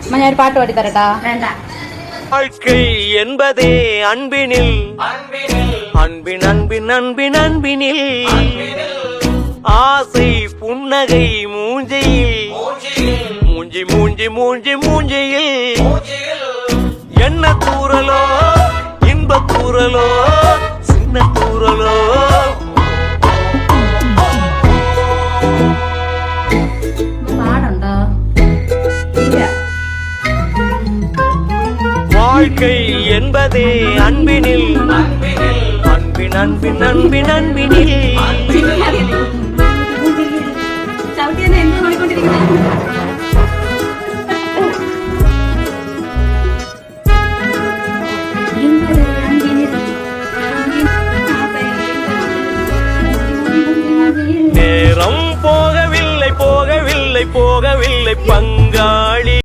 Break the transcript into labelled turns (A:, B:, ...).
A: ஒரு பாட்டு ஓடி தரட்டா?
B: வேண்டாம்.
C: வாழ்க்கை என்பதே அன்பினில் அன்பின் அன்பின் அன்பின் அன்பினில் ஆசை புன்னகை மூஞ்சியில் மூஞ்சி மூஞ்சி மூஞ்சி மூஞ்சியில் என்ன தூரலோ இன்ப தூரலோ சின்ன தூரலோ
B: பாடண்டா.
C: வாழ்க்கை என்பதே அன்பினில் அன்பின் அன்பின் அன்பின் அன்பினில்
B: சவுட்டியனை என்ன பண்ணிக்கொண்டிருக்கிறேன்?
C: நேரம் போகவில்லை போகவில்லை போகவில்லை பங்காளி.